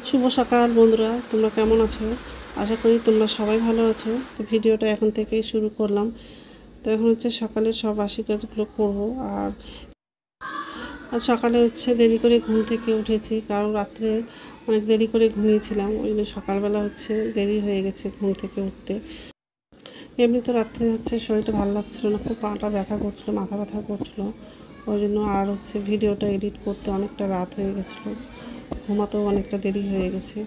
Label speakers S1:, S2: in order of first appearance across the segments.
S1: শুভ সকাল বন্ধুরা, তোমরা কেমন আছো? আশা করি তোমরা সবাই ভালো আছো। তো ভিডিওটা এখন থেকেই শুরু করলাম। তো এখন হচ্ছে সকালের সব বাসি কাজগুলো করবো। আর সকালে হচ্ছে দেরি করে ঘুম থেকে উঠেছি, কারণ রাত্রে অনেক দেরি করে ঘুমিয়েছিলাম, ওই জন্য সকালবেলা হচ্ছে দেরি হয়ে গেছে ঘুম থেকে উঠতে। এমনি তো রাত্রে হচ্ছে শরীরটা ভালো লাগছিলো না, খুব পাটা ব্যথা করছিলো, মাথা ব্যথা করছিলো, ওই জন্য আর হচ্ছে ভিডিওটা এডিট করতে অনেকটা রাত হয়ে গেছিলো, ঘুমাতেও অনেকটা দেরি হয়ে গেছে।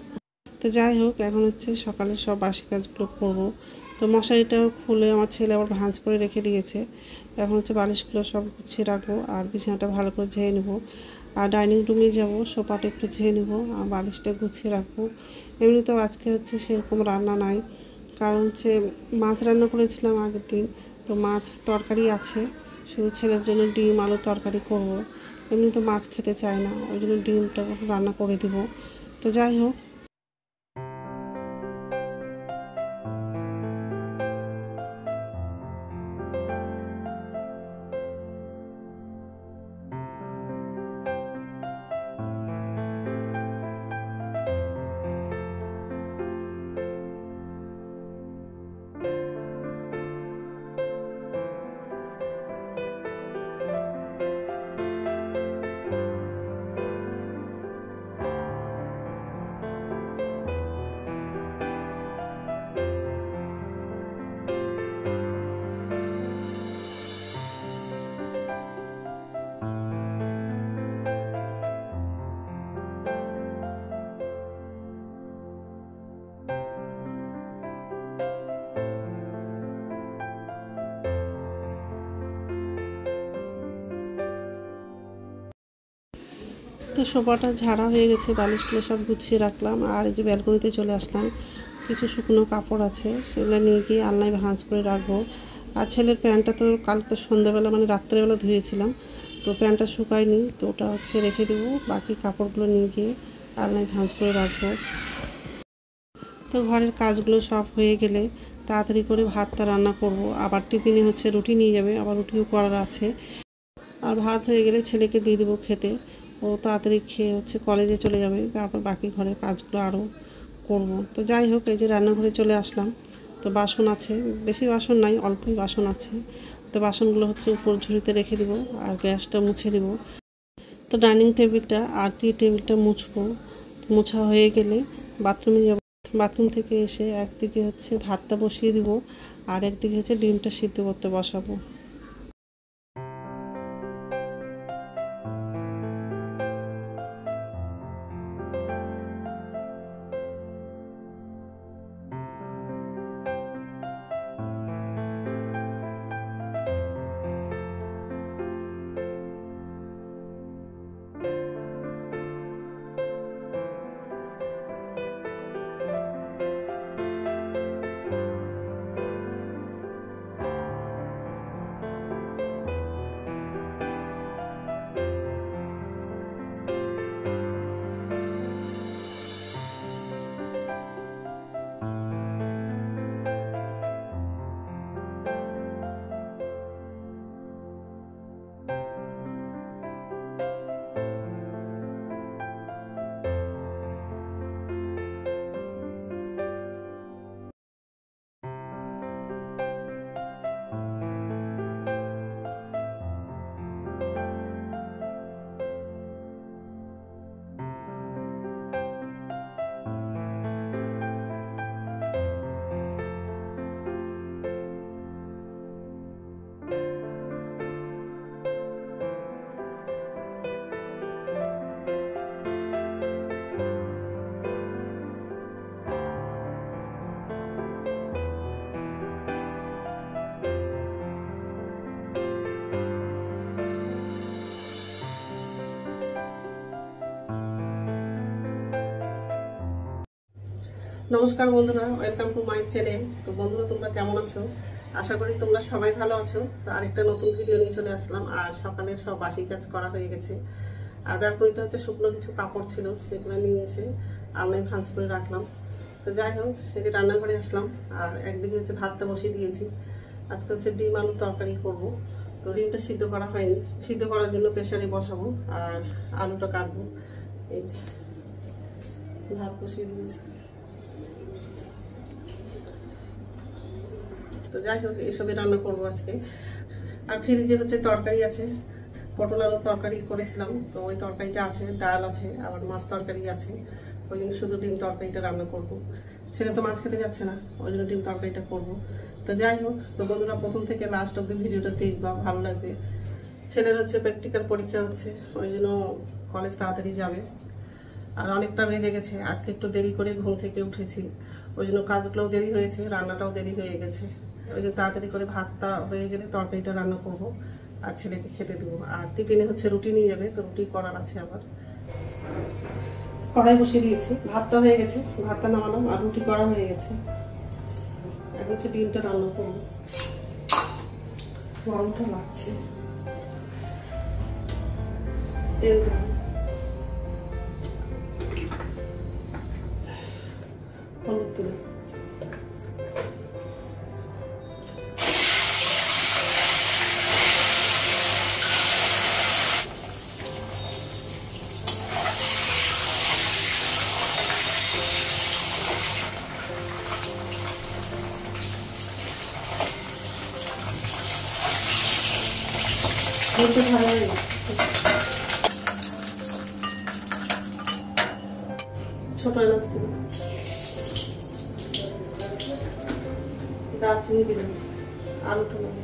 S1: তো যাই হোক, এখন হচ্ছে সকালে সব বাসি কাজগুলো করবো। তো মশারিটাও খুলে আমার ছেলে আবার ভাঁজ করে রেখে দিয়েছে। এখন হচ্ছে বালিশগুলো সব গুছিয়ে রাখবো, আর বিছানাটা ভালো করে ঝেড়ে নেবো, আর ডাইনিং রুমে যাবো, সোফাটা একটু ঝেড়ে নেবো, আর বালিশটা গুছিয়ে রাখবো। এমনিতেও আজকে হচ্ছে সেরকম রান্না নাই, কারণ হচ্ছে মাছ রান্না করেছিলাম আগের দিন, তো মাছ তরকারি আছে, শুধু ছেলের জন্য ডিম আলু তরকারি করব। এমনি তো মাছ খেতে চায় না, ওই জন্য ডিমটা রান্না করে দিব। তো যাই হোক, তো সোফাটা ঝাড়া হয়ে গেছে, বালিশগুলো সব গুছিয়ে রাখলাম, আর এই যে ব্যালকনিতে চলে আসলাম। কিছু শুকনো কাপড় আছে, সেগুলো নিয়ে গিয়ে আলনায় ভাঁজ করে রাখবো। আর ছেলের প্যান্টটা তো কালকে সন্ধ্যাবেলা মানে রাত্রেবেলা ধুয়েছিলাম, তো প্যান্টটা শুকায়নি, তো ওটা হচ্ছে রেখে দেবো। বাকি কাপড়গুলো নিয়ে গিয়ে আলনায় ভাঁজ করে রাখবো। তো ঘরের কাজগুলো সব হয়ে গেলে তাড়াতাড়ি করে ভাতটা রান্না করব। আবার টিফিনে হচ্ছে রুটি নিয়ে যাবে, আবার রুটিও করার আছে। আর ভাত হয়ে গেলে ছেলেকে দিয়ে দেবো খেতে, ও তাড়াতাড়ি খেয়ে হচ্ছে কলেজে চলে যাবে, তারপর বাকি ঘরের কাজগুলো আরও করব। তো যাই হোক, এই যে রান্নাঘরে চলে আসলাম। তো বাসন আছে, বেশি বাসন নাই, অল্পই বাসন আছে। তো বাসনগুলো হচ্ছে উপর ঝুড়িতে রেখে দিব, আর গ্যাসটা মুছে দিব। তো ডাইনিং টেবিলটা আর টি টেবিলটা মুছবো। মোছা হয়ে গেলে বাথরুমে যাব। বাথরুম থেকে এসে একদিকে হচ্ছে ভাতটা বসিয়ে দিব, আর একদিকে হচ্ছে ডিমটা সিদ্ধ করতে বসাবো। নমস্কার বন্ধুরা, ওয়েলকাম টু মাই চ্যানেল। তো বন্ধুরা, তোমরা কেমন আছো? আশা করি তোমরা সবাই ভালো আছো। তো আরেকটা নতুন ভিডিও নিয়ে চলে আসলাম। আর সকালে সব বাসি কাজ করা হয়ে গেছে, আর ব্যালকনিতে হচ্ছে শুকনো কিছু কাপড় ছিল, সেগুলো নিয়ে এসে আলনায় ভাঁজ করে রাখলাম। তো যাই হোক, এই যে রান্নাঘরে আসলাম, আর একদিকে হচ্ছে ভাতটা বসিয়ে দিয়েছি। আজকে হচ্ছে ডিম আলু তরকারি করব। তো ডিমটা সিদ্ধ করা হয়নি, সিদ্ধ করার জন্য প্রেসারে বসাবো, আর আলুটা কাটবো। এই ভাত বসিয়ে দিয়েছি। তো যাই হোক, এসবই রান্না করবো আজকে। আর ফ্রিজে হচ্ছে তরকারি আছে, পটল আলু তরকারি করেছিলাম, তো ওই তরকারিটা আছে, ডাল আছে, আবার মাছ তরকারি আছে। ওই জন্য শুধু ডিম তরকারিটা রান্না করব। ছেলে তো মাছ খেতে যাচ্ছে না, ওই জন্য ডিম তরকারিটা করবো। তো যাই হোক, তো বন্ধুরা প্রথম থেকে লাস্ট অব্দি ভিডিওটা দেখবা, ভালো লাগবে। ছেলের হচ্ছে প্র্যাকটিক্যাল পরীক্ষা হচ্ছে, ওই জন্য কলেজ তাড়াতাড়ি যাবে। আর অনেকটা বেজে গেছে, আজকে একটু দেরি করে ঘুম থেকে উঠেছি, ওই জন্য কাজগুলোও দেরি হয়েছে, রান্নাটাও দেরি হয়ে গেছে। ওই জন্য তাড়াতাড়ি করে ভাতটা হয়ে গেলে তরকারিটা রান্না করবো আর ছেলেকে খেতে দেবো। আর টিফিনে হচ্ছে রুটি নিয়ে যাবে, তো রুটি করার আছে। আবার কড়াই বসিয়ে দিয়েছি, ভাতটা হয়ে গেছে, ভাতটা নামালাম, আর রুটি করা হয়ে গেছে। এখন হচ্ছে ডিমটা রান্না করবো, গরমটা লাগছে। তেল দেবো, হলুদ দেবো, ডিমটা ভালো হয়ে গেছে। ছোট এলাচ দিলাম, দারচিনি দিলাম, আলুটা দিলাম,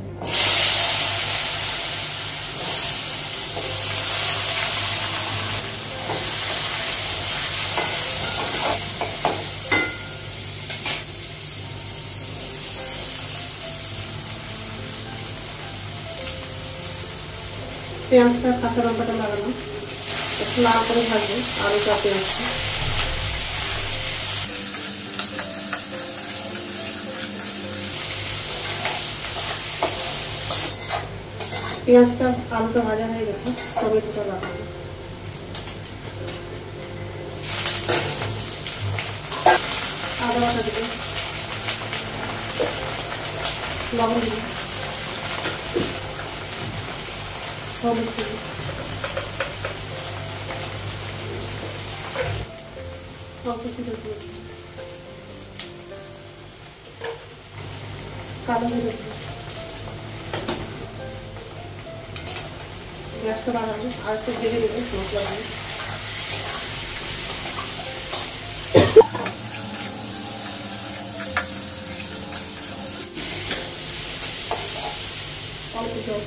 S1: পেঁয়াজটা কাঁচা লঙ্কাটা লাগানো, একটু লাল করে ভাজবো আলুটা পেঁয়াজটা। পেঁয়াজটা আলুটা ভাজা হয়ে গেছে, টমেটোটা লাগাবো, আদা বাটা দেবো, লবণ দেবো, হলুদ দেবো, অল্প কিছু দেবো, কালো জিরে দেবো। গ্যাসটা বাড়াবো, আর একটু জেলে দেবো মশলা দিয়ে। অল্প জল,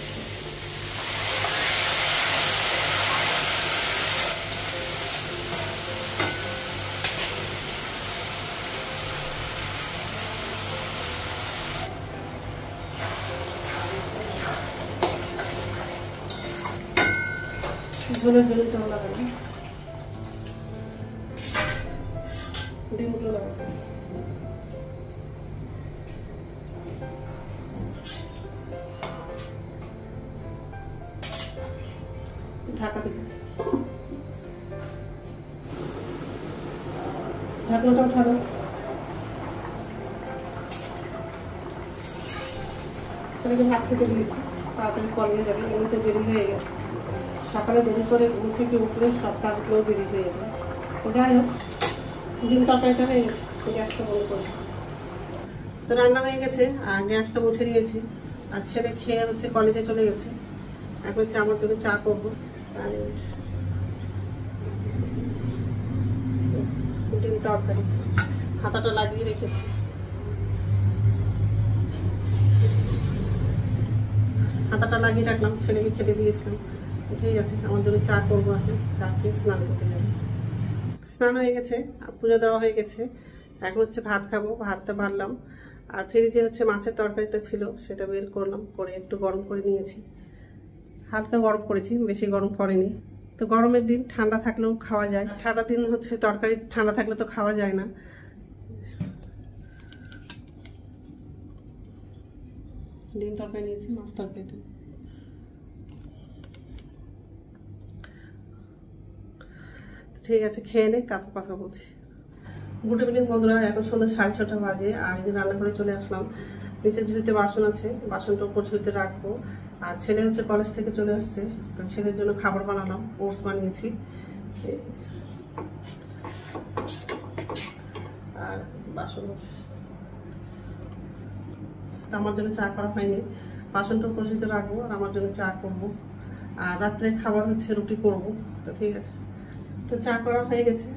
S1: ঝোলের জন্য জল লাগাবো, ডিমগুলো লাগাবো, ঢাকা দেবো, ঢাকনাটা উঠাবো। ছেলেকে ভাত খেতে দিয়েছি, তাড়াতাড়ি কলেজে যাবে, এমনিতে দেরি হয়ে গেছে। সকালে দেরি করে ঘুম থেকে উঠলে সব কাজগুলো দেরি হয়ে যায়। তো যাই হোক, ডিম তরকারিটা হয়ে গেছে, গ্যাসটা বন্ধ করে। তো রান্না হয়ে গেছে আর গ্যাসটা মুছে নিয়েছি। আর ছেলে খেয়ে হচ্ছে কলেজে চলে গেছে। এখন হচ্ছে আমার জন্য চা করবো। ডিম তরকারি হাতাটা লাগিয়ে রেখেছি, হাতাটা লাগিয়ে রাখলাম, ছেলেকে খেতে দিয়েছিলাম। ঠিক আছে, আমার জন্য চা করবো। এখন চা খেয়ে স্নান করতে যাবো। স্নান হয়ে গেছে, পুজো দেওয়া হয়ে গেছে। এখন হচ্ছে ভাত খাবো, ভাতটা বাড়লাম। আর ফ্রিজে হচ্ছে মাছের তরকারিটা ছিল, সেটা বের করলাম, করে একটু গরম করে নিয়েছি। হালকা গরম করেছি, বেশি গরম করেনি। তো গরমের দিন ঠান্ডা থাকলেও খাওয়া যায়, ঠান্ডা দিন হচ্ছে তরকারি ঠান্ডা থাকলে তো খাওয়া যায় না। ডিম তরকারি নিয়েছি, মাছ তরকারিটা। ঠিক আছে, খেয়ে নেই, তারপর কথা বলছি। গুড ইভিনিং বন্ধুরা, এখন সন্ধ্যা 6:30 বাজে। আর এই রান্নাঘরে চলে আসলাম। নিচের ঝুড়িতে বাসন আছে, বাসনটা উপর ঝুড়িতে রাখবো। আর ছেলে হচ্ছে কলেজ থেকে চলে আসছে, তো ছেলের জন্য খাবার বানালাম, ওটস বানিয়েছি। বাসন আছে, তো আমার জন্য চা করা হয়নি, বাসনটা উপস্থিত রাখবো আর আমার জন্য চা করবো, আর রাত্রে খাবার হচ্ছে রুটি করব। তো ঠিক আছে, তো চা করা হয়ে গেছে।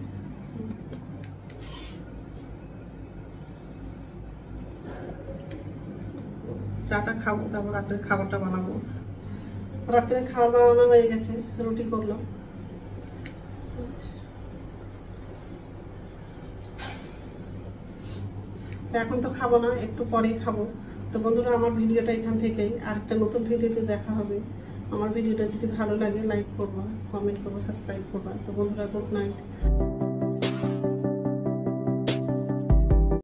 S1: চাটা খাবো, তারপর রাত্রে খাবারটা বানাবো। রাত্রে খাবার বানানো হয়ে গেছে, রুটি করলো। তো এখন তো খাবো না, একটু পরেই খাবো। তো বন্ধুরা, আমার ভিডিওটা এখান থেকেই, আর একটা নতুন ভিডিওতে দেখা হবে। আমার ভিডিওটা যদি ভালো লাগে লাইক করবা, কমেন্ট করবা, সাবস্ক্রাইব করবা। তো বন্ধুরা, গুড নাইট।